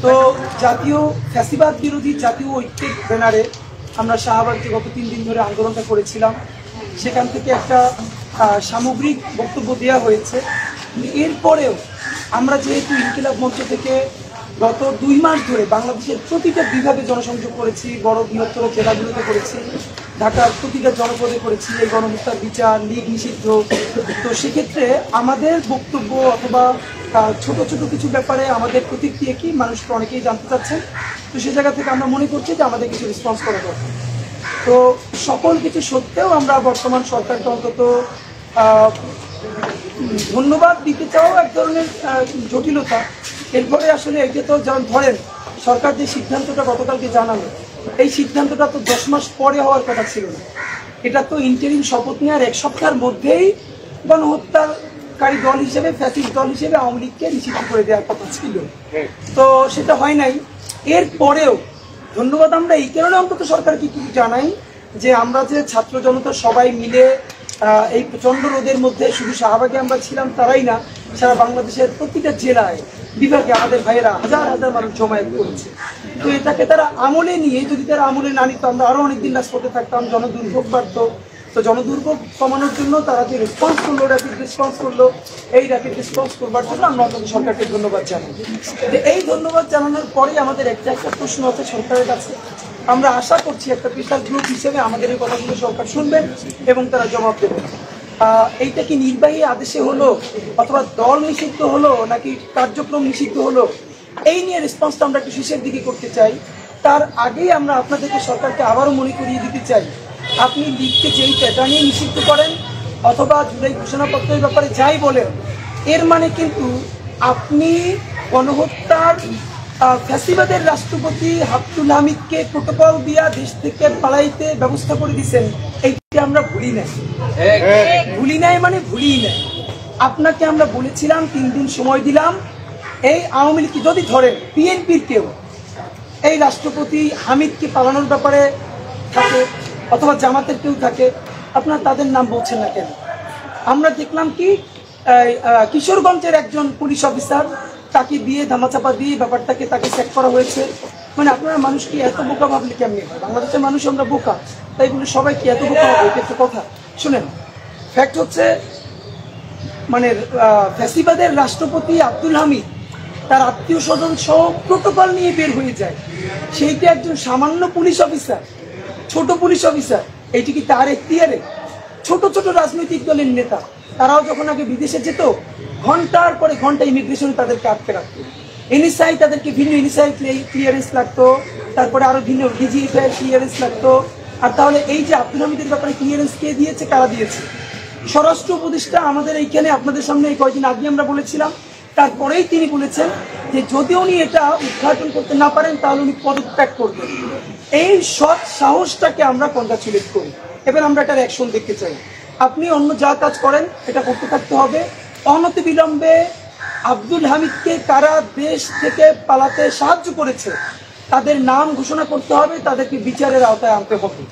তো জাতীয় ফ্যাসিবাদ বিরোধী জাতীয় ঐক্যের ব্যানারে আমরা শাহবাগে গত 3 দিন ধরে আন্দোলনটা করেছিলাম। সেখান থেকে একটা সামগ্রিক বক্তব্য দেওয়া হয়েছে। এরপরেও আমরা যেহেতু ইনকিলাব মঞ্চ থেকে গত 2 মাস ধরে বাংলাদেশের প্রতিটা বিভাগে জনসংযোগ করেছি, বড় বৃহত্তর জেলাগুলোতে করেছি, ঢাকার প্রতিটা জনপদে করেছি এই গণহত্যার বিচার, লীগ নিষিদ্ধ। তো সেক্ষেত্রে আমাদের বক্তব্য অথবা ছোট ছোট কিছু ব্যাপারে আমাদের প্রতিক্রিয়া কি মানুষ তো অনেকেই জানতে চাচ্ছেন। তো সে জায়গা থেকে আমরা মনে করছি যে আমাদের কিছু রেসপন্স করা দরকার। তো সকল কিছু সত্ত্বেও আমরা বর্তমান সরকারকে অন্তত ধন্যবাদ দিতে চাও এক ধরনের জটিলতা। এরপরে আসলে এটা তো যেমন ধরেন সরকার যে সিদ্ধান্তটা গতকালকে জানালো, এই সিদ্ধান্তটা তো 10 মাস পরে হওয়ার কথা ছিল না। এটা তো ইন্টারিম শপথ নেওয়ার 1 সপ্তাহের মধ্যেই গণহত্যাকারী দল হিসেবে, ফ্যাসিস্ট দল হিসেবে আওয়ামী লীগকে নিষিদ্ধ করে দেওয়ার কথা ছিল। তো সেটা হয় নাই। এরপরেও ধন্যবাদ আমরা এই কারণে অন্তত সরকারকে কিছু জানাই যে আমরা যে ছাত্র জনতা সবাই মিলে এই প্রচণ্ড রোদের মধ্যে শুধু শাহবাগে আমরা ছিলাম তারাই না, সারা বাংলাদেশের প্রতিটা জেলায় বিভাগে আমাদের ভাইয়েরা হাজার হাজার মানুষ জমায়েত করেছে। তো এটাকে তারা আমলে নিয়ে, যদি তারা আমলে না নিত আমরা আরও অনেকদিন রাজপথে থাকতাম, জনদুর্ভোগ বাড়ত। তো জনদুর্ভোগ কমানোর জন্য তারা যে রেসপন্স করলো, র্যাপিড রেসপন্স করলো, এই র্যাপিড রেসপন্স করবার জন্য আমরা অন্তত সরকারকে ধন্যবাদ জানাই। এই ধন্যবাদ জানানোর পরেই আমাদের একটা প্রশ্ন আছে সরকারের কাছে। আমরা আশা করছি একটা স্পেশাল গ্রুপ হিসেবে আমাদের এই কথাগুলো সরকার শুনবেন এবং তারা জবাব দেবেন। এইটা কি নির্বাহী আদেশে হলো, অথবা দল নিষিদ্ধ হলো, নাকি কার্যক্রম নিষিদ্ধ হলো, এই নিয়ে রেসপন্সটা আমরা একটু শেষের দিকে করতে চাই। তার আগেই আমরা আপনাদেরকে সরকারকে আবারও মনে করিয়ে দিতে চাই, আপনি লীগকে যেই প্যাটার্নে নিষিদ্ধ করেন অথবা জুলাই ঘোষণাপত্রের ব্যাপারে যাই বলেন, এর মানে কিন্তু আপনি গণহত্যার ফ্যাসিবাদের রাষ্ট্রপতি আব্দুল হামিদকে প্রোটোকল দিয়া দেশ থেকে পালাইতে ব্যবস্থা করে দিচ্ছেন। এইটা আমরা ভুলি নাই, ভুলি নাই মানে ভুলি নাই। আপনাকে আমরা বলেছিলাম 3 দিন সময় দিলাম, এই আওয়ামী লীগ যদি ধরেন বিএনপির কেউ এই রাষ্ট্রপতি হামিদকে পালানোর ব্যাপারে থাকে অথবা জামাতের কেউ থাকে, আপনার তাদের নাম বলছেন না কেন? আমরা দেখলাম কি কিশোরগঞ্জের একজন পুলিশ অফিসার, তাকে দিয়ে ধামাচাপা দিয়ে ব্যাপারটাকে তাকে চেক করা হয়েছে। মানে আপনারা মানুষ কি এত বোকা ভাবলে কেমনি হয়? বাংলাদেশের মানুষ আমরা বোকা, তাই বলে সবাই কি এত বোকা হবে? এটা একটা কথা। শুনেন, ফ্যাক্ট হচ্ছে মানে ফ্যাসিবাদের রাষ্ট্রপতি আব্দুল হামিদ তার আত্মীয় স্বজন সহ প্রোটোকল নিয়ে বের হয়ে যায়। সেইটা একজন সামান্য পুলিশ অফিসার, ছোট পুলিশ অফিসার, এইটি কি তার এখতিয়ারে? ছোট ছোট রাজনৈতিক দলের নেতা তারাও যখন আগে বিদেশে যেত, ঘন্টার পরে ঘন্টা ইমিগ্রেশনে তাদেরকে আটকে রাখতো। এনএসআই তাদেরকে ভিন্ন এনএসআই ক্লিয়ারেন্স লাগতো, তারপরে আরো ভিন্ন ডিজিএফআই ক্লিয়ারেন্স লাগতো। আর তাহলে এই যে আব্দুল হামিদের ব্যাপারে ক্লিয়ারেন্স কে দিয়েছে, কারা দিয়েছে? স্বরাষ্ট্র উপদেষ্টা আমাদের এইখানে আপনাদের সামনে এই কয়েকদিন আগে আমরা বলেছিলাম, তারপরেই তিনি বলেছেন যে যদি উনি এটা উদ্ঘাটন করতে না পারেন তাহলে উনি পদত্যাগ করবেন। এই সৎ সাহসটাকে আমরা কনগ্রাচুলেট করি। এবার আমরা এটার অ্যাকশন দেখতে চাই। আপনি অন্য যা কাজ করেন এটা করতে থাকতে হবে। অনতিবিলম্বে আব্দুল হামিদকে কারা দেশ থেকে পালাতে সাহায্য করেছে তাদের নাম ঘোষণা করতে হবে, তাদেরকে বিচারের আওতায় আনতে হবে।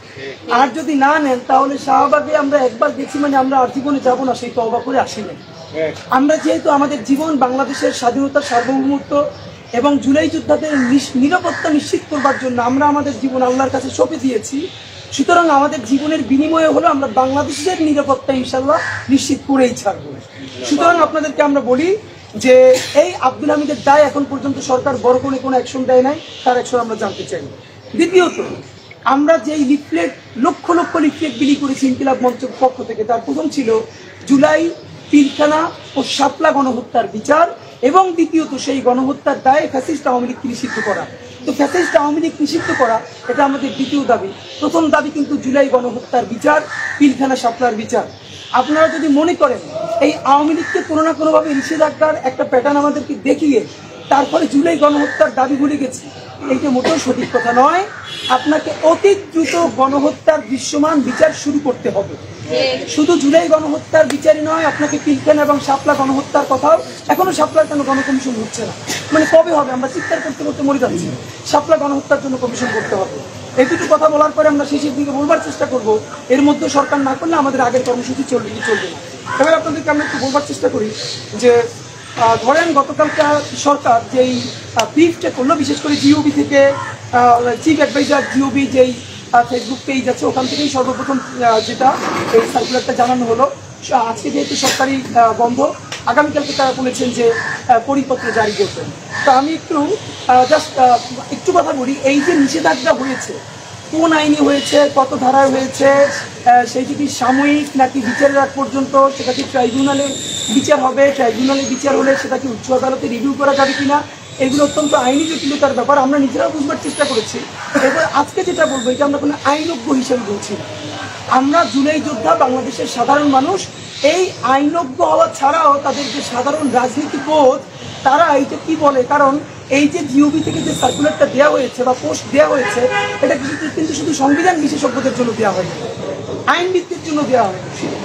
আর যদি না নেন তাহলে শাহবাগে আমরা একবার গেছি মানে আমরা আর জীবনে যাবো না, সেই তওবা করে আসি না। আমরা যেহেতু আমাদের জীবন বাংলাদেশের স্বাধীনতা, সার্বভৌমত্ব এবং জুলাই যোদ্ধাদের নিরাপত্তা নিশ্চিত করবার জন্য আমরা আমাদের জীবন আল্লাহর কাছে সঁপে দিয়েছি। সুতরাং আমাদের জীবনের বিনিময়ে হলো আমরা বাংলাদেশের নিরাপত্তা ইনশাল্লাহ নিশ্চিত করেই ছাড়বো। সুতরাং আপনাদেরকে আমরা বলি যে এই আব্দুল হামিদের দায় এখন পর্যন্ত সরকার বড় করে কোনো অ্যাকশন দেয় নাই, তার অ্যাকশন আমরা জানতে চাই। দ্বিতীয়ত, আমরা যেই লিফলেট লক্ষ লক্ষ লিফলেট বিলি করেছি ইনকিলাব মঞ্চের পক্ষ থেকে, তার প্রথম ছিল জুলাই, পিলখানা ও শাপলা গণহত্যার বিচার, এবং দ্বিতীয়ত সেই গণহত্যার দায়ে ফ্যাসিস্ট আওয়ামী লীগকে নিষিদ্ধ করা। তো ফ্যাসিস্ট আওয়ামী লীগ নিষিদ্ধ করা এটা আমাদের দ্বিতীয় দাবি। প্রথম দাবি কিন্তু জুলাই গণহত্যার বিচার, পিলখানা শাপলার বিচার। আপনারা যদি মনে করেন এই আওয়ামী লীগকে কোনো না কোনোভাবে নিষেধাজ্ঞার একটা প্যাটার্ন আমাদেরকে দেখিয়ে তারপরে জুলাই গণহত্যার দাবি ভুলে গেছি, এইটা মোটেও সঠিক কথা নয়। আপনাকে অতি দ্রুত গণহত্যার দৃশ্যমান বিচার শুরু করতে হবে। শুধু জুলাই গণহত্যার বিচারই নয়, আপনাকে পিলখানা এবং শাপলা গণহত্যার কথাও, এখনো শাপলার কেন গণকমিশন হচ্ছে না, মানে কবে হবে? আমরা চিৎকার করতে করতে মরে যাচ্ছি। শাপলা গণহত্যার জন্য কমিশন করতে হবে। এই দুটো কথা বলার পরে আমরা শেষের দিকে বলবার চেষ্টা করব, এর মধ্যে সরকার না করলে আমাদের আগের কর্মসূচি চলবে না। এবার আপনাদেরকে আমরা একটু বলবার চেষ্টা করি যে ধরেন গতকালকা সরকার যেই ব্রিফটা করলো, বিশেষ করে জিওবি থেকে চিফ অ্যাডভাইজার জিওবি যেই ফেসবুক পেজ আছে ওখান থেকেই সর্বপ্রথম যেটা এই সার্কুলারটা জানানো হলো। আজকে যেহেতু সরকারি বন্ধ, আগামীকালকে তারা বলেছেন যে পরিপত্র জারি করবেন। তো আমি একটু কথা বলি, এই যে নিষেধাজ্ঞা হয়েছে কোন আইনে হয়েছে, কত ধারায় হয়েছে, সেইটি কি সাময়িক নাকি বিচারের আগ পর্যন্ত, সেটা কি ট্রাইব্যুনালে বিচার হবে, ট্রাইব্যুনালে বিচার হলে সেটা কি উচ্চ আদালতে রিভিউ করা যাবে কিনা, এগুলো অত্যন্ত আইনি জটিলতার ব্যাপার। আমরা নিজেরাও বুঝবার চেষ্টা করেছি। এবার আজকে যেটা বলবো, এটা আমরা কোনো আইনজ্ঞ হিসেবে বলছি না। আমরা জুলাই যোদ্ধা, বাংলাদেশের সাধারণ মানুষ, এই আইনজ্ঞ হওয়া ছাড়াও তাদের যে সাধারণ রাজনীতিবোধ, তারা এইটা কি বলে, কারণ এই যে জিওবি থেকে যে সার্কুলারটা দেওয়া হয়েছে বা পোস্ট দেওয়া হয়েছে, এটা কিন্তু শুধু সংবিধান বিশেষজ্ঞদের জন্য দেওয়া হয়নি, আইনবিদদের জন্য দেওয়া হয়,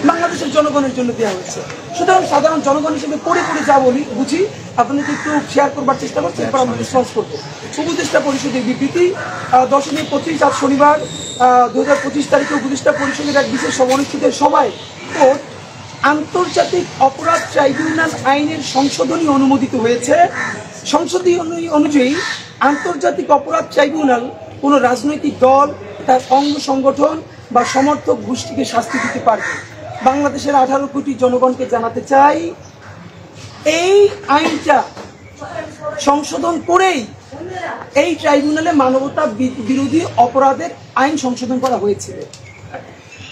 বাংলাদেশের জনগণের জন্য দেওয়া হয়েছে। সুতরাং সাধারণ জনগণ হিসেবে পড়ে যা বুঝি আপনাকে একটু শেয়ার করবার চেষ্টা করছি, এরপর আমরা রেসপন্স করবো। উপদেষ্টা পরিষদের বিবৃতি 10-25 আজ শনিবার 2025 তারিখে উপদেষ্টা পরিষদের এক বিশেষ অনুষ্ঠিত সভায় আন্তর্জাতিক অপরাধ ট্রাইব্যুনাল আইনের সংশোধনী অনুমোদিত হয়েছে। সংশোধনী অনুযায়ী আন্তর্জাতিক অপরাধ ট্রাইব্যুনাল কোনো রাজনৈতিক দল, তার অঙ্গ সংগঠন বা সমর্থক গোষ্ঠীকে শাস্তি দিতে পারবে। বাংলাদেশের 18 কোটি জনগণকে জানাতে চাই, এই আইনটা সংশোধন করেই এই ট্রাইব্যুনালে মানবতা বিরোধী অপরাধের আইন সংশোধন করা হয়েছিল।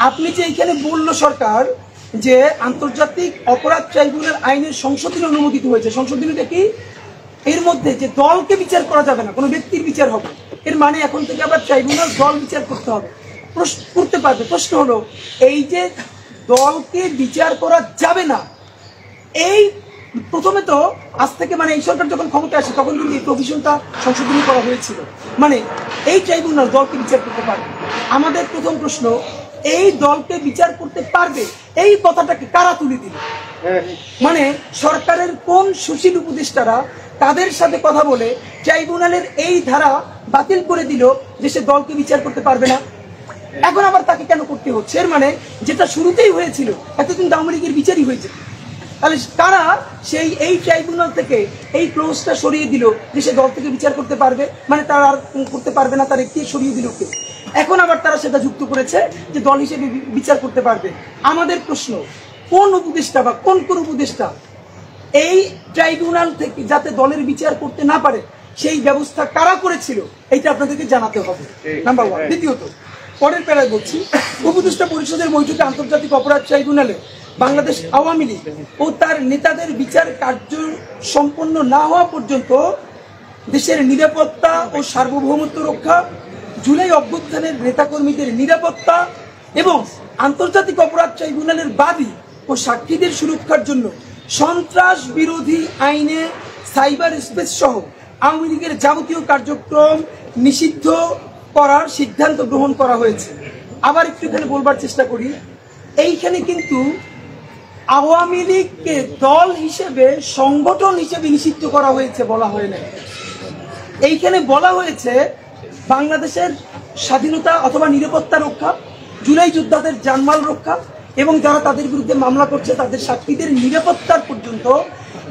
আপনি যে এখানে বলল সরকার যে আন্তর্জাতিক অপরাধ ট্রাইব্যুনাল আইনের সংশোধনী অনুমোদিত হয়েছে, সংশোধনীটা কি? এর মধ্যে যে দলকে বিচার করা যাবে না, কোনো ব্যক্তির বিচার হবে, এর মানে এখন থেকে আবার ট্রাইব্যুনাল দল বিচার করতে হবে, করতে পারবে। প্রশ্ন হলো, এই যে দলকে বিচার করা যাবে না, এই প্রথমে তো আজ থেকে মানে এই সরকার যখন ক্ষমতা আসে তখন কিন্তু এই প্রভিশনটা সংশোধনী করা হয়েছিল, মানে এই ট্রাইব্যুনাল দলকে বিচার করতে পারবে। আমাদের প্রথম প্রশ্ন, এই দলকে বিচার করতে পারবে এই কথাটাকে কারা তুলে দিল? মানে সরকারের কোন সুশীল উপদেষ্টারা তাদের সাথে কথা বলে ট্রাইব্যুনালের এই ধারা বাতিল করে দিল যে সে দলকে বিচার করতে পারবে না? এখন আবার তাকে কেন করতে হচ্ছে? এর মানে যেটা শুরুতেই হয়েছিল, এতদিন আওয়ামী লীগের বিচারই হয়েছে, তাহলে তারা এই ট্রাইব্যুনাল থেকে এই ক্লোজটা সরিয়ে দিল যে সে দল থেকে বিচার করতে পারবে, মানে তারা আর করতে পারবে না, তার একটি সরিয়ে দিল কে? এখন আবার তারা সেটা যুক্ত করেছে যে দল হিসেবে বিচার করতে পারবে। আমাদের প্রশ্ন, কোন উপদেষ্টা বা কোন উপদেষ্টা এই ট্রাইব্যুনাল থেকে যাতে দলের বিচার করতে না পারে সেই ব্যবস্থা কারা করেছিল, এইটা আপনাদেরকে জানাতে হবে, নাম্বার 1। দ্বিতীয়ত, পরের প্যারায় বলছি, উপদেষ্টা পরিষদের বৈঠকে আন্তর্জাতিক অপরাধ ট্রাইব্যুনালে বাংলাদেশ আওয়ামী লীগ ও তার নেতাদের বিচার কার্য সম্পন্ন না হওয়া পর্যন্ত দেশের নিরাপত্তা ও সার্বভৌমত্ব রক্ষা, জুলাই অভ্যুত্থানের নেতাকর্মীদের নিরাপত্তা এবং আন্তর্জাতিক অপরাধ ট্রাইব্যুনালের বাদী ও সাক্ষীদের সুরক্ষার জন্য সন্ত্রাস বিরোধী আইনে সাইবার স্পেস সহ আওয়ামী লীগের যাবতীয় কার্যক্রম নিষিদ্ধ করার সিদ্ধান্ত গ্রহণ করা হয়েছে। আবার একটু এখানে বলবার চেষ্টা করি, এইখানে কিন্তু আওয়ামী লীগকে দল হিসেবে, সংগঠন হিসেবে নিষিদ্ধ করা হয়েছে বলা হয় না। এইখানে বলা হয়েছে বাংলাদেশের স্বাধীনতা অথবা নিরাপত্তা রক্ষা, জুলাই যোদ্ধাদের জানমাল রক্ষা এবং যারা তাদের বিরুদ্ধে মামলা করছে তাদের সাক্ষীদের নিরাপত্তার পর্যন্ত,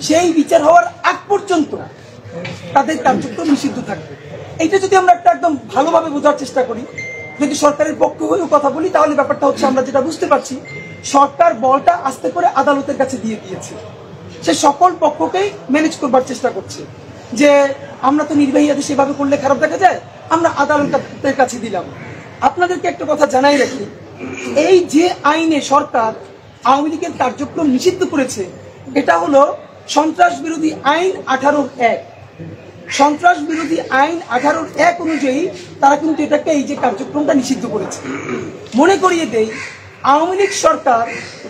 সেই বিচার হওয়ার আগ পর্যন্ত তাদের কার্যক্রম নিষিদ্ধ থাকবে। এইটা যদি আমরা একদম ভালোভাবে বোঝার চেষ্টা করি, যদি সরকারের পক্ষ হয়েও কথা বলি, তাহলে ব্যাপারটা হচ্ছে, আমরা যেটা বুঝতে পারছি, সরকার বলটা আস্তে করে আদালতের কাছে দিয়ে দিয়েছে, সে সকল পক্ষকেই ম্যানেজ করবার চেষ্টা করছে যে আমরা তো নির্বাহী আদেশ এভাবে করলে খারাপ দেখা যায়, আমরা আদালতের কাছে দিলাম। আপনাদেরকে একটা কথা জানাই রাখি, এই যে আইনে সরকার আওয়ামী লীগের কার্যক্রম নিষিদ্ধ করেছে, এটা হলো সন্ত্রাস বিরোধী আইন 18-1। সন্ত্রাস বিরোধী আইন 18-1 অনুযায়ী তারা কিন্তু এটাকে, এই যে কার্যক্রমটা নিষিদ্ধ করেছে। মনে করিয়ে দেই, আওয়ামী লীগ সরকার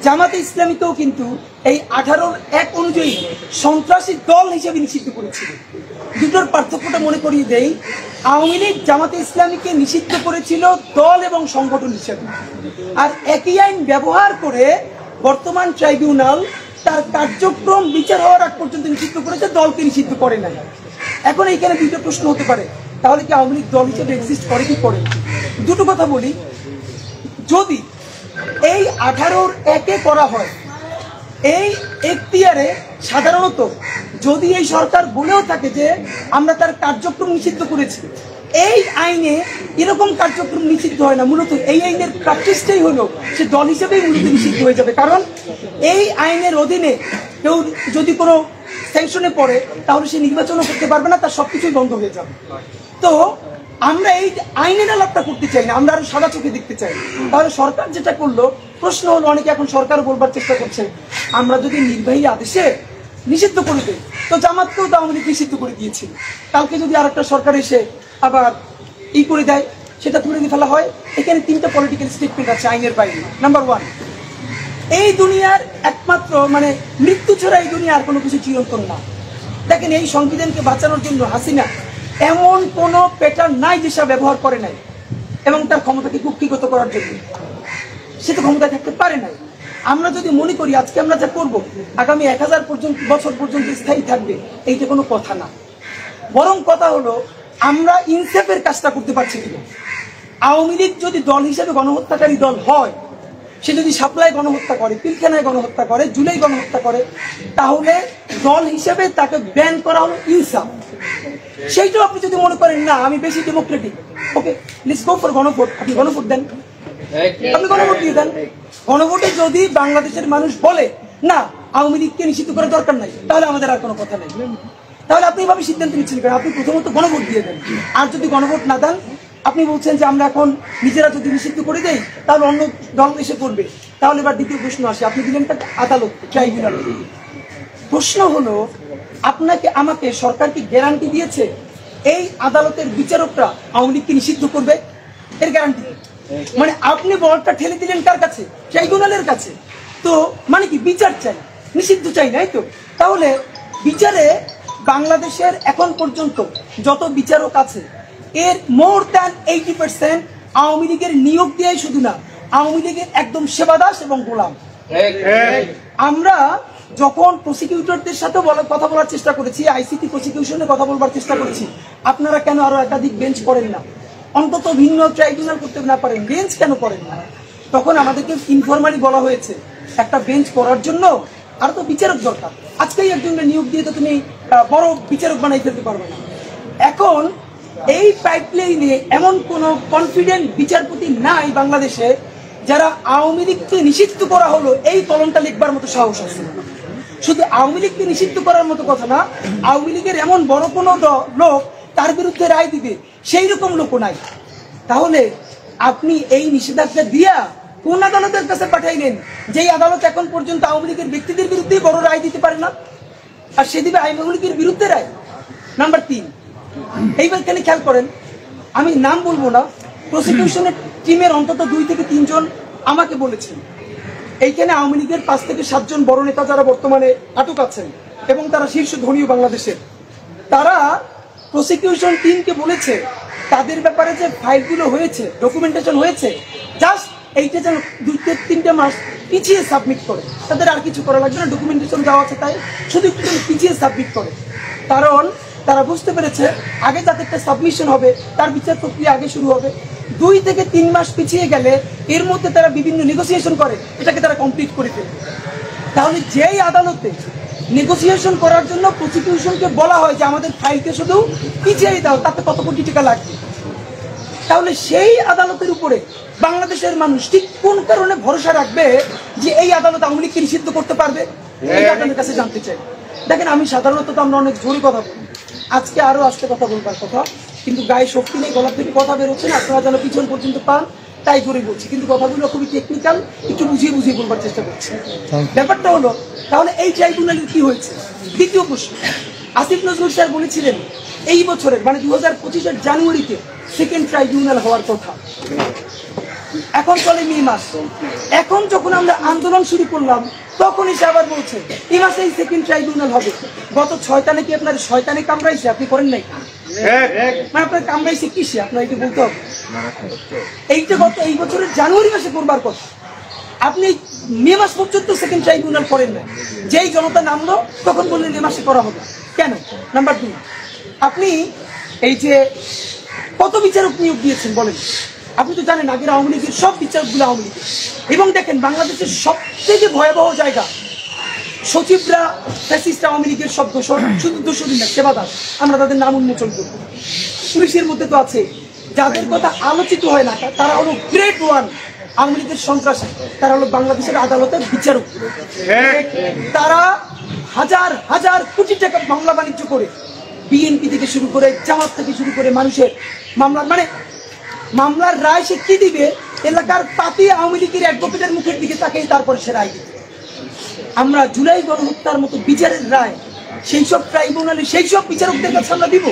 জামাতে ইসলামীকেও কিন্তু এই 18-1 অনুযায়ী সন্ত্রাসী দল হিসেবে নিষিদ্ধ করেছিল। দুটোর পার্থক্যটা মনে করিয়ে দেই, আওয়ামী লীগ জামাতে ইসলামীকে নিষিদ্ধ করেছিল দল এবং সংগঠন হিসেবে, আর একই আইন ব্যবহার করে বর্তমান ট্রাইব্যুনাল তার কার্যক্রম বিচার হওয়ার আগ পর্যন্ত নিষিদ্ধ করেছে, দলকে নিষিদ্ধ করে নাই। এখন এইখানে দুটো প্রশ্ন হতে পারে, তাহলে কি আওয়ামী লীগ দল হিসেবে এক্সিস্ট করে কি করে? দুটো কথা বলি, যদি এই 18-1 করা হয়, এই এখতিয়ারে সাধারণত যদি এই সরকার বলেও থাকে যে আমরা তার কার্যক্রম নিষিদ্ধ করেছি, এই আইনে এরকম কার্যক্রম নিষিদ্ধ হয় না। মূলত এই আইনের প্র্যাকটিসটাই হলো সে দল হিসেবেই মূলত নিষিদ্ধ হয়ে যাবে, কারণ এই আইনের অধীনে কেউ যদি কোনো স্যাংশনে পড়ে তাহলে সে নির্বাচনও করতে পারবে না, তার সবকিছুই বন্ধ হয়ে যাবে। তো আমরা এই আইনের আলাপটা করতে চাই না, আমরা আরো সাদা চোখে দেখতে চাই। তাহলে সরকার যেটা করলো, প্রশ্ন হলো, অনেকে এখন সরকার বলবার চেষ্টা করছে আমরা যদি নির্বাহী আদেশে নিষিদ্ধ করে দেয়, তো জামাতকেও তো আওয়ামী লীগ নিষিদ্ধ করে দিয়েছিল, কালকে যদি আরেকটা সরকার এসে আবার করে দেয় সেটা তুলে দিয়ে ফেলা হয়। এখানে তিনটা পলিটিক্যাল স্টেটমেন্ট আছে আইনের বাইরে। নাম্বার 1, এই দুনিয়ার একমাত্র মৃত্যু ছাড়া এই দুনিয়া আর কোনো কিছু চিরন্তন না। দেখেন, এই সংবিধানকে বাঁচানোর জন্য হাসিনা এমন কোনো প্যাটার্ন নাই যেটা ব্যবহার করে নাই, এবং তার ক্ষমতাকে কুক্ষিগত করার জন্য সে তো ক্ষমতায় থাকতে পারে নাই। আমরা যদি মনে করি আজকে আমরা যা করবো আগামী 1000 বছর পর্যন্ত স্থায়ী থাকবে, এইটা কোনো কথা না। বরং কথা হলো আমরা ইনসাফের কাজটা করতে পারছি কিনা। আওয়ামী লীগ যদি দল হিসেবে গণহত্যাকারী দল হয়, সে যদি সাপ্লাই গণহত্যা করে, পিলখানায় গণহত্যা করে, জুলাই গণহত্যা করে, তাহলে দল হিসেবে তাকে ব্যান করা হলো ইনসাফ। সেইটাও আপনি যদি মনে করেন না আমি বেশি Democratic, okay, let's go for গণভোট, আপনি গণভোট দেন, আপনি গণভোট দিয়ে দেন। গণভোটে যদি বাংলাদেশের মানুষ বলে না আওয়ামী লীগকে নিষিদ্ধ করার দরকার নাই, তাহলে আমাদের আর কোনো কথা নেই। তাহলে আপনি এভাবে সিদ্ধান্ত নিচ্ছেন কেন? আপনি প্রথমত গণভোট দিয়ে দেন, আর যদি গণভোট না দেন, আপনি বলছেন যে আমরা এখন নিজেরা যদি নিষিদ্ধ করে দেই তাহলে অন্য দল এসে করবে, তাহলে এবার দ্বিতীয় প্রশ্ন আসে, আপনি দিলেন একটা আদালত, ট্রাইব্যুনাল। প্রশ্ন হলো আপনাকে আমাকে সরকার কি গ্যারান্টি দিয়েছে এই আদালতের বিচারকরা আওয়ামী লীগকে নিষিদ্ধ করবে? এর গ্যারান্টি আপনি বলটা ঠেলে দিলেন কার কাছে? ট্রাইব্যুনালের কাছে। তো কি বিচার চাই, নিষিদ্ধ চাই নাই তো? তাহলে বিচারে বাংলাদেশের এখন পর্যন্ত যত বিচারক আছে এর মোর দ্যান 80% আওয়ামী লীগের নিয়োগ দিয়ে শুধু না, আওয়ামী লীগের একদম সেবাদাস এবং গোলাম। আমরা যখন প্রসিকিউটরদের সাথে কথা বলার চেষ্টা করেছি, আইসিটি প্রসিকিউশনের কথা বলবার চেষ্টা করেছি, আপনারা কেন আরো একাধিক বেঞ্চ করেন না, অন্তত ভিন্ন ট্রাইব্যুনাল করতে না পারেন, বেঞ্চ কেন করেন না? তখন আমাদেরকে ইনফরমালি বলা হয়েছে একটা বেঞ্চ করার জন্য আর তো বিচারক দরকার, আজকেই একজনকে নিয়োগ দিয়ে তো তুমি বড় বিচারক বানাই ফেলতে পারবে না। এখন এই পাইপলাইনে এমন কোন কনফিডেন্ট বিচারপতি নাই বাংলাদেশে যারা আওয়ামী লীগকে নিষিদ্ধ করা হলো এই কলমটা লিখবার মতো সাহস আছে। শুধু আওয়ামী লীগকে নিষিদ্ধ করার মতো কথা না, আওয়ামী লীগের এমন বড় কোনো লোক তার বিরুদ্ধে রায় দিবে সেই রকম লোকও নাই। তাহলে আপনি এই নিষেধাজ্ঞা দিয়া কোন আদালতের কাছে পাঠাইলেন যেই আদালত এখন পর্যন্ত আওয়ামী লীগের ব্যক্তিদের বিরুদ্ধে বড় রায় দিতে পারে না, আর সে দিবে আওয়ামী লীগের বিরুদ্ধে রায়? নাম্বার 3, এইবার এখানে খেয়াল করেন, আমি নাম বলবো না, প্রসিকিউশনের টিমের অন্তত 2 থেকে 3 জন আমাকে বলেছেন এইখানে আওয়ামী লীগের 5 থেকে 7 জন বড় নেতা যারা বর্তমানে আটক আছেন এবং তারা শীর্ষ ধনীয় বাংলাদেশের, তারা প্রসিকিউশন টিমকে বলেছে তাদের ব্যাপারে যে ফাইলগুলো হয়েছে, ডকুমেন্টেশন হয়েছে, জাস্ট এইটা যেন 2-3 মাস পিছিয়ে সাবমিট করে, তাদের আর কিছু করা লাগবে না, ডকুমেন্টেশন দেওয়া আছে তাই শুধু একটু পিছিয়ে সাবমিট করে। কারণ তারা বুঝতে পেরেছে আগে তাদেরটা সাবমিশন হবে, তার বিচার প্রক্রিয়া আগে শুরু হবে, 2 থেকে 3 মাস পিছিয়ে গেলে এর মধ্যে তারা বিভিন্ন নেগোসিয়েশন করে, এটাকে তারা কমপ্লিট করে ফেলবে। তাহলে যেই আদালতে নেগোসিয়েশন করার জন্য প্রসিকিউশনকে বলা হয় যে আমাদের ফাইলকে শুধু পিছিয়ে দাও, তাতে কত কোটি টাকা লাগবে, তাহলে সেই আদালতের উপরে বাংলাদেশের মানুষ ঠিক কোন কারণে ভরসা রাখবে যে এই আদালত আওয়ামী লীগকে নিষিদ্ধ করতে পারবে? এটা আপনাদের কাছে জানতে চাই। দেখেন, আমি সাধারণত তো আমরা অনেক জোরে কথা বলি, আজকে আরো আস্তে কথা বলবার কথা, কিন্তু গায়ে শক্তি নেই, গলা থেকে কথা বেরোচ্ছে না, আপনারা যেন পিছন পর্যন্ত পান তাই জোরে বলছি, কিন্তু কথাগুলো খুবই টেকনিক্যাল, একটু বুঝিয়ে বুঝিয়ে বলবার চেষ্টা করছি। ব্যাপারটা হলো তাহলে এই ট্রাইব্যুনালের কি হয়েছে? দ্বিতীয় প্রশ্ন, আসিফ নজরুল স্যার বলেছিলেন এই বছরের 2025-এর জানুয়ারিতে সেকেন্ড ট্রাইব্যুনাল হওয়ার কথা, এখন চলে মে মাস। এখন যখন আমরা আন্দোলন শুরু করলাম তখনই সে আবার বলছে এই মাসে এই সেকেন্ড ট্রাইব্যুনাল হবে। গত 6 তারিখে আপনার শয়তানে কামড়াইছে, আপনি করেন নাই? আপনার কামড়াইছে কিসে আপনার এটা বলতে হবে? এইটা এই বছরের জানুয়ারি মাসে করবার কথা, আপনি মে মাস পর্যন্ত সেকেন্ড ট্রাইব্যুনাল করেন না। যেই জনতা নামলো তখন বললেন মে মাসে করা হবে কেন? নাম্বার 2, আপনি এই যে কত বিচারক নিয়োগ দিয়েছেন বলেন? আপনি তো জানেন আগের আওয়ামী লীগের সব বিচারকগুলো আওয়ামী লীগের। এবং দেখেন বাংলাদেশের সবথেকে ভয়াবহ জায়গা, সচিবরা ফ্যাসিস্ট আওয়ামী লীগের শব্দ শুধু দোষী না, সেবা দাস, আমরা তাদের নাম উন্মোচন করব। পুলিশের মধ্যে তো আছে যাদের কথা আলোচিত হয় না, তারা হলো গ্রেড ওয়ান আওয়ামী লীগের সন্ত্রাসী, তারা হলো বাংলাদেশের আদালতের বিচারক। তারা হাজার হাজার কোটি টাকা মামলা বাণিজ্য করে, বিএনপি থেকে শুরু করে জামাত থেকে শুরু করে মানুষের মামলার রায় সে কি দিবে, এলাকার পাতি আওয়ামী লীগের অ্যাডভোকেটের মুখের দিকে তাকিয়ে তারপরে সে রায় দিবে। আমরা জুলাই গণহত্যার মতো বিচারের রায় সেই সব ট্রাইব্যুনালে সেই সব বিচারকদের কাছে আমরা দিব,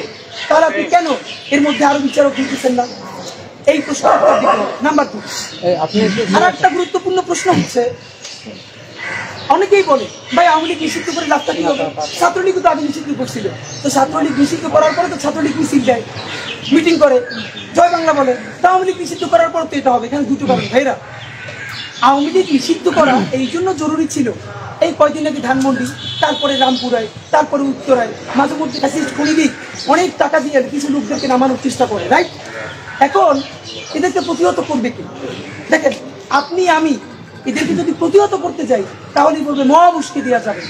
তাহলে আপনি কেন এর মধ্যে আরো বিচারক দিতেছেন না? এই প্রশ্ন নাম্বার 2। আর একটা গুরুত্বপূর্ণ প্রশ্ন হচ্ছে, অনেকেই বলে ভাই আওয়ামী লীগ নিষিদ্ধ করে লাভটা কি হবে? ছাত্রলীগও তো আগে নিষিদ্ধ করছিল, তো ছাত্রলীগ নিষিদ্ধ করার পরে তো ছাত্রলীগ মিছিল দেয়, মিটিং করে, জয় বাংলা বলে, তা আওয়ামী লীগ নিষিদ্ধ করার পর তো এটা হবে। এখানে দুটো কারণ ভাইরা, আওয়ামী লীগ নিষিদ্ধ করা এই জন্য জরুরি ছিল, এই কয়দিন আগে ধানমন্ডি, তারপরে রামপুরায়, তারপরে উত্তরায়, মাঝে মধ্যে ফ্যাসিস্ট খুনিবিক অনেক টাকা দিয়ে কিছু লোকদেরকে নামানোর চেষ্টা করে, রাইট? এখন এদেরকে প্রতিহত করবে কি? দেখেন, আপনি আমি এদেরকে যদি প্রতিহত করতে যাই তাহলে বলবে মহাবুশকে দেওয়া যাবে।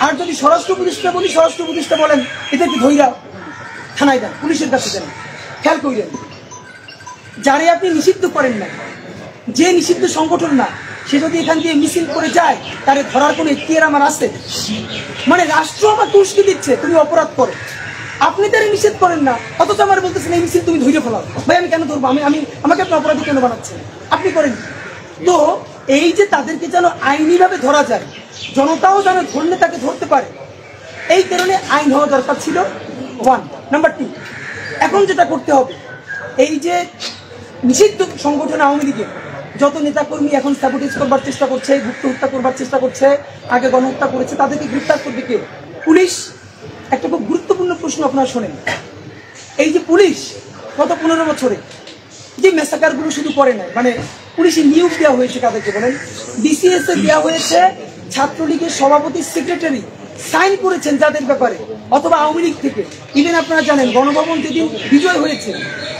আর যদি স্বরাষ্ট্র উপদেষ্টা বলি, স্বরাষ্ট্র উপদেষ্টা বলেন এদেরকে ধইরা থানায় দেন, পুলিশের কাছে দেন। খেয়াল করেন, যারে আপনি নিষিদ্ধ করেন না, যে নিষিদ্ধ সংগঠন না, সে যদি এখান দিয়ে মিছিল করে যায়, তারে ধরার কোনো এখতিয়ার আমার আছে? মানে রাষ্ট্র আমাকে উস্কে দিচ্ছে তুমি অপরাধ করো, আপনি তারা নিষেধ করেন না, অথচ আমার বলতেছেন এই মিছিল তুমি ধরে ফেলাও। ভাই আমি কেন ধরবো? আমাকে আপনি অপরাধী কেন বানাচ্ছেন? আপনি করেন। তো এই যে তাদেরকে যেন আইনিভাবে ধরা যায়, জনতাও যেন ধরলে তাকে ধরতে পারে, এই কারণে আইন হওয়া দরকার ছিল 1। নাম্বার 2, এখন যেটা করতে হবে, এই যে নিষিদ্ধ সংগঠন আওয়ামী লীগের যত নেতাকর্মী এখন স্যাবোটেজ করবার চেষ্টা করছে, গুপ্ত হত্যা করবার চেষ্টা করছে, আগে গণহত্যা করেছে, তাদেরকে গ্রেফতার করবে কে? পুলিশ। একটা খুব গুরুত্বপূর্ণ প্রশ্ন আপনারা শোনেন, এই যে পুলিশ গত 15 বছরে যে মেসাকারগুলো শুধু করে নাই, মানে পুলিশে নিয়োগ দেওয়া হয়েছে কাদেরকে বলেন? বিসিএস এ দেওয়া হয়েছে ছাত্রলীগের সভাপতি, সেক্রেটারি সাইন করেছেন যাদের ব্যাপারে, অথবা আওয়ামী লীগ থেকে। ইভেন আপনারা জানেন গণভবন যেদিন বিজয় হয়েছে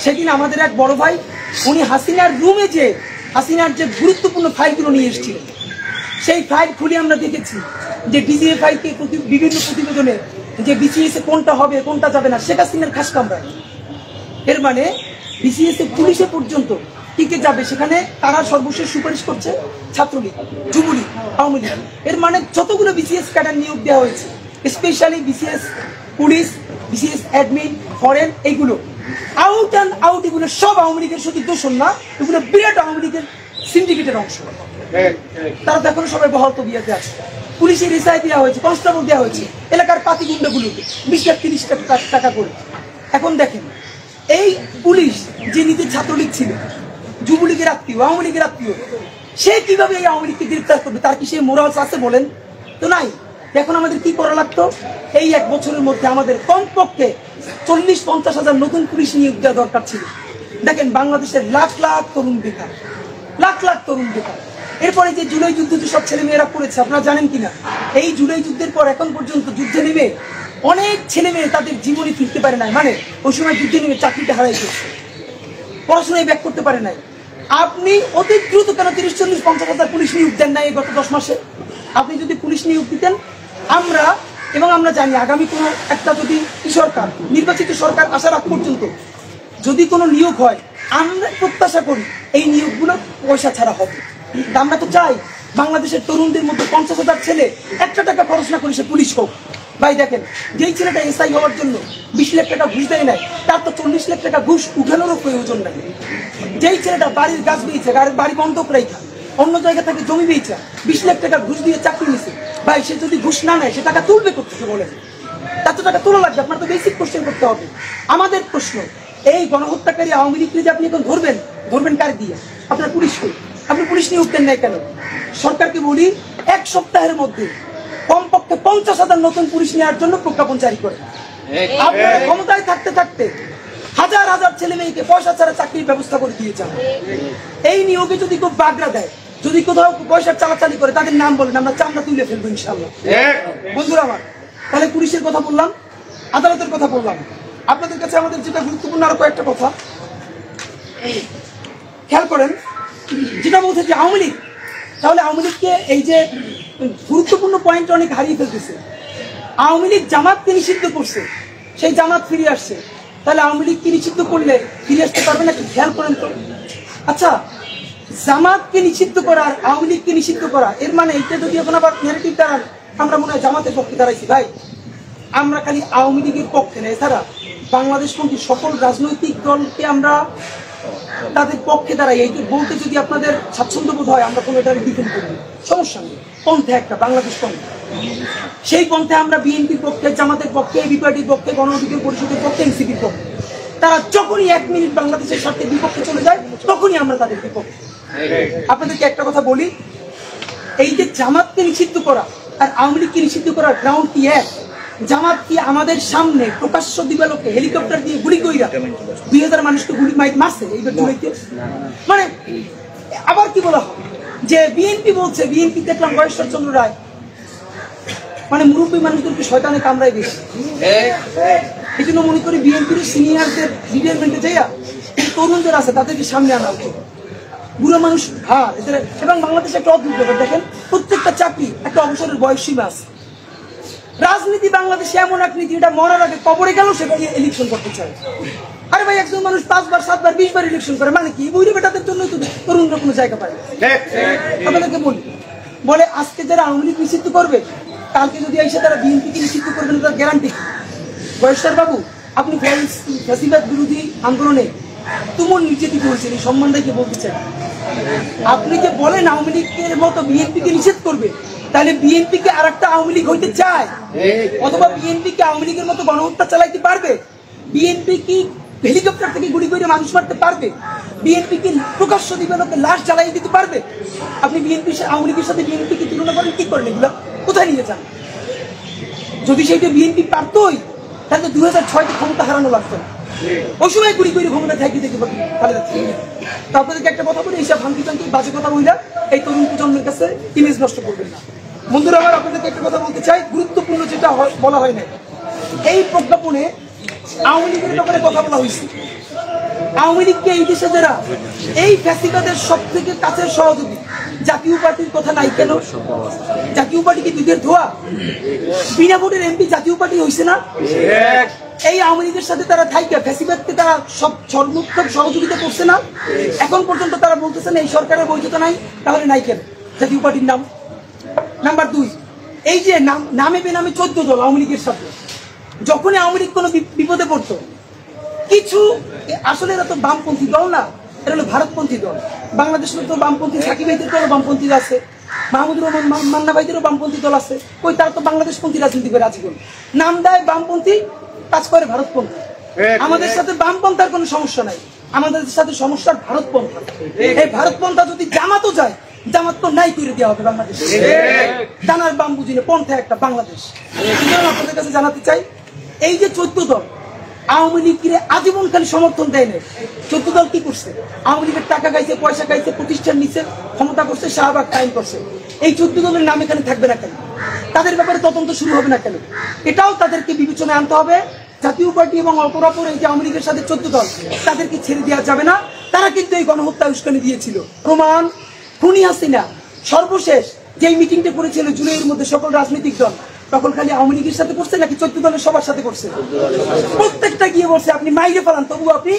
সেদিন আমাদের এক বড় ভাই, উনি হাসিনার রুমে যে হাসিনার যে গুরুত্বপূর্ণ ফাইলগুলো নিয়ে এসেছিলেন, সেই ফাইল খুলে আমরা দেখেছি যে ডিজিএফআইকে বিভিন্ন প্রতিবেদনে যে বিসিএস এ কোনটা হবে কোনটা যাবে না, শেখ হাসিনার খাস কামরায়। এর মানে বিসিএস এ পুলিশে পর্যন্ত টিকে যাবে, সেখানে তারা সর্বশেষ সুপারিশ করছে ছাত্রলীগ, যুবলীগ, আওয়ামী লীগ। এর মানে যতগুলো বিসিএস ক্যাডার নিয়োগ দেওয়া হয়েছে, specially BCS police, BCS admin, foreign, এইগুলো আউট অ্যান্ড আউট, এগুলো সব আওয়ামী লীগের শুধু দোষণ না, এগুলো বিরাট আওয়ামী লীগের সিন্ডিকেটের অংশ। তারা তো এখন সবাই বহাল তবিয়াতে আছে। পুলিশের রেসাই দেওয়া হয়েছে, কনস্টেবল দেওয়া হয়েছে এলাকার পাতি গুন্ডাগুলোকে 20 লাখ 30 লাখ টাকা করে। এখন দেখেন, এই পুলিশ যে নিজের ছাত্রলীগ ছিল, যুবলীগের আত্মীয়, আওয়ামী লীগের আত্মীয়, সে কিভাবে এই আওয়ামী লীগকে গ্রেফতার করবে? তার কি সে মোরালস আছে বলেন তো? নাই। এখন আমাদের কি করা লাগতো? এই 1 বছরের মধ্যে আমাদের কমপক্ষে 40-50 হাজার নতুন পুলিশ নিয়োগ দেওয়া দরকার ছিল। দেখেন বাংলাদেশের লাখ লাখ তরুণ বেকার, লাখ লাখ তরুণ বেকার। এরপরে যে জুলাই যুদ্ধ যে সব ছেলে মেয়েরা করেছে, আপনারা জানেন কিনা, এই জুলাই যুদ্ধের পর এখন পর্যন্ত যুদ্ধে নেমে অনেক ছেলে মেয়ে তাদের জীবনে ফিরতে পারে নাই। মানে ওই সময় যুদ্ধে নেমে চাকরিটা হারাই গেছে, পড়াশোনায় ব্যাক করতে পারে নাই। আপনি অতি দ্রুত কেন 30-40-50 হাজার পুলিশ নিয়োগ দেন নাই গত 10 মাসে? আপনি যদি পুলিশ নিয়োগ দিতেন, আমরা জানি আগামী কোনো একটা যদি সরকার, নির্বাচিত সরকার আসার আগ পর্যন্ত যদি কোনো নিয়োগ হয়, আমরা প্রত্যাশা করি এই নিয়োগগুলো পয়সা ছাড়া হবে। আমরা তো চাই বাংলাদেশের তরুণদের মধ্যে 50 হাজার ছেলে একটা টাকা খরচ না করে সে পুলিশ হোক। ভাই দেখেন, যেই ছেলেটা এসআই হওয়ার জন্য 20 লাখ টাকা ঘুষ দেয় নাই, তার তো 40 লাখ টাকা ঘুষ উঠানোরও প্রয়োজন নাই। যেই ছেলেটা বাড়ির গাছ বেয়েছে, বাড়ি বন্ধক রেখা অন্য জায়গা থেকে জমি বেয়েছে, 20 লাখ টাকা ঘুষ দিয়ে চাকরি নিছে, ভাই সে যদি ঘুষ না নেয় সে টাকা তুলবে কোথেকে বলেন? তার তো টাকা তোলা লাগবে। আপনার তো বেসিক কোশ্চেন করতে হবে। আমাদের প্রশ্ন, এই গণহত্যাকারী আওয়ামী লীগকে যে আপনি এখন ধরবেন কার দিয়ে? আপনার পুলিশ কই? আপনি পুলিশ নিয়োগ দেন নাই কেন? সরকারকে বলি 1 সপ্তাহের মধ্যে কমপক্ষে 50 হাজার নতুন পুলিশ নেওয়ার জন্য প্রজ্ঞাপন জারি করে। আপনারা ক্ষমতায় থাকতে থাকতে হাজার হাজার ছেলে মেয়েকে পয়সা ছাড়া চাকরির ব্যবস্থা করে দিয়েছেন। এই নিয়োগে যদি কেউ বাগড়া দেয়, যদি কোথাও পয়সার চালাচালি করে, তাদের নাম বলেন, আমরা চামড়া তুলে ফেলবো ইনশাআল্লাহ। বন্ধুরা আমার, তাহলে পুলিশের কথা বললাম, আদালতের কথা বললাম। আপনাদের কাছে আমাদের যেটা গুরুত্বপূর্ণ আরো কয়েকটা কথা খেয়াল করেন, যেটা বলছে যে আওয়ামী লীগ, তাহলে আওয়ামী লীগকে এই যে গুরুত্বপূর্ণ পয়েন্ট অনেক হারিয়ে ফেলতেছে। আওয়ামী লীগ জামাতকে নিষিদ্ধ করছে, সেই জামাত ফিরে আসছে, তাহলে আওয়ামী লীগকে নিষিদ্ধ করলে ফিরে আসতে পারবে না? কি খেয়াল করেন তো। আচ্ছা, জামাতকে নিষিদ্ধ করা আর আওয়ামী লীগকে নিষিদ্ধ করা, এর মানে এইটা যদি এখন আবার ন্যারেটিভ দাঁড়ান আমরা মনে হয় জামাতের পক্ষে দাঁড়াইছি। ভাই, আমরা খালি আওয়ামী লীগের পক্ষে না, এছাড়া বাংলাদেশ পন্থী সকল রাজনৈতিক দলকে আমরা তাদের পক্ষে দাঁড়াই। এইটা বলতে যদি আপনাদের স্বাচ্ছন্দ্য বোধ হয় আমরা কোনো এটা ডিফেন্ড করি, সমস্যা নেই। পন্থে একটা বাংলাদেশ পন্থা, সেই পন্থে আমরা বিএনপির পক্ষে, জামাতের পক্ষে, এবি পার্টির পক্ষে, গণ অধিকার পরিষদের পক্ষে, এনসিপির পক্ষে। তারা যখনই 1 মিনিট বাংলাদেশের স্বার্থে বিপক্ষে চলে যায় তখনই আমরা তাদের বিপক্ষে। আপনাদেরকে একটা কথা বলি, এই যে জামাতকে নিষিদ্ধ করা আর আওয়ামী লীগকে নিষিদ্ধ করার গ্রাউন্ড কি এক? জামাত কি আমাদের সামনে প্রকাশ্য দিবালোকে হেলিকপ্টার দিয়ে গুলি কইরা 2000 মানুষকে গুলি মারছে এইবার জুলাইতে? মানে আবার কি বলা হয় যে বিএনপি বলছে, বিএনপি দেখলাম বয়েশ্বর চন্দ্র রায় মানে মুরব্বী মানুষদেরকে শয়তানে কামড়ায় বেশি। এই জন্য মনে করি বিএনপির সিনিয়রদের রিটায়ারমেন্টে যাইয়া তরুণদের আছে তাদেরকে সামনে আনা উচিত। বুড়ো মানুষ এদের। এবং বাংলাদেশে একটা অদ্ভুত ব্যাপার দেখেন, প্রত্যেকটা চাকরি একটা অবসরের বয়সসীমা আছে। রাজনীতি বাংলাদেশে এমন এক নীতি, এটা মরার আগে কবরে গেল সেটা নিয়ে ইলেকশন করতে চায়। আরে ভাই, একজন মানুষ 5 বার 7 বার 20 বার ইলেকশন করে, মানে কি বুড়ি বেটাদের জন্য তো তরুণরা কোনো জায়গা পায়। আপনাদেরকে বলি, বলে আজকে যারা আওয়ামী লীগ নিষিদ্ধ করবে, কালকে যদি এসে তারা বিএনপিকে নিষিদ্ধ করবেন, তার গ্যারান্টি। বয়েশ্বর বাবু, আপনি ফ্যাসিবাদ বিরোধী আন্দোলনে তুমুল নির্যাতিত হয়েছেন, এই সম্মানটাকে বলতে চাই। আপনি যে বলেন আওয়ামী লীগের মতো বিএনপিকে নিষেধ করবে, তাহলে বিএনপিকে আর একটা আওয়ামী লীগ হইতে চায়? অথবা বিএনপিকে আওয়ামী লীগের মতো গণহত্যা চালাইতে পারবে? বিএনপি কি হেলিকপ্টার থেকে গুলি করে মানুষ মারতে পারবে? বিএনপি কি প্রকাশ্য দিবালোকে লাশ জ্বালাই দিতে পারবে? আপনি বিএনপি আওয়ামী লীগের সাথে বিএনপিকে তুলনা করেন, কি করেন? এগুলো কোথায় নিয়ে যান? যদি সেইটা বিএনপি পারতই, তাহলে 2006-তে ক্ষমতা হারানো লাগতো না। ওই সময় গুলি করে ক্ষমতা থাকি দেখতে পারবেন। তো আপনাদেরকে একটা কথা বলি, এইসব ভাঙ্কি টাঙ্কি বাজে কথা বইলা এই তরুণ প্রজন্মের কাছে ইমেজ নষ্ট করবেন না। বন্ধুরা আমার, আপনাদেরকে একটা কথা বলতে চাই, গুরুত্বপূর্ণ যেটা বলা হয় না, এই প্রজ্ঞাপনে আওয়ামী লীগের ব্যাপারে কথা বলা হয়েছে। আওয়ামী লীগকে এই দেশে যারা এই ফ্যাসিবাদের সব থেকে কাছের সহযোগী, জাতীয় পার্টির কথা নাই কেন? জাতীয় পার্টি কি দুধের ধোয়া? বিনা ভোটের এমপি জাতীয় পার্টি হয়েছে না? এই আওয়ামী লীগের সাথে তারা থাইকা ফ্যাসিবাদকে তারা সব সর্বোত্তম সহযোগিতা করছে না? এখন পর্যন্ত তারা বলতেছেন এই সরকারের বৈধতা নাই, তাহলে নাই কেন জাতীয় পার্টির নাম? নাম্বার 2, এই যে নামে বেনামে 14 দল আওয়ামী লীগের সাথে, যখনই আওয়ামী লীগ কোনো বিপদে পড়তো, কিছু আসলে এরা তো বামপন্থী দল না, এটা হলো ভারতপন্থী দল। বাংলাদেশের তো বামপন্থী, সাকিব ভাইদের তো বামপন্থীরা আছে, মাহমুদুর রহমান মান্না ভাইদেরও বামপন্থী দল আছে। ওই তারা তো বাংলাদেশপন্থী রাজনীতি করে আজীবন, নাম দেয় বামপন্থী, কাজ করে ভারতপন্থী। আমাদের সাথে বামপন্থার কোনো সমস্যা নাই, আমাদের সাথে সমস্যা ভারতপন্থা। এই ভারতপন্থা যদি জামাতও যায়, জামাত তো নাই করে দেওয়া হবে বাংলাদেশে। জানার বাম বুঝিনে পন্থা একটা বাংলাদেশ। আপনাদের কাছে জানাতে চাই, এই যে 14 দল আওয়ামী লীগের আজীবন খালি সমর্থন দেয় না, 14 দল কি করছে? আওয়ামী লীগের টাকা খাইছে, পয়সা খাইছে, প্রতিষ্ঠান নিচ্ছে, ক্ষমতা করছে, শাহবাগ কায়েম করছে। এই 14 দলের নাম এখানে থাকবে না কেন? তাদের ব্যাপারে তদন্ত শুরু হবে না কেন? এটাও তাদেরকে বিবেচনায় আনতে হবে। জাতীয় পার্টি এবং অপরাপর এই যে আওয়ামী লীগের সাথে 14 দল, তাদেরকে ছেড়ে দেওয়া যাবে না। তারা কিন্তু এই গণহত্যা উস্কানি দিয়েছিল। প্রমাণ, খুনি হাসিনা সর্বশেষ যেই মিটিংটা করেছিল জুলাইয়ের মধ্যে সকল রাজনৈতিক দল, তখন খালি আওয়ামী লীগের সাথে করছে নাকি 14 দলের সবার সাথে করছে? প্রত্যেকটা গিয়ে বলছে আপনি মাইরে ফেলান, তবু আপনি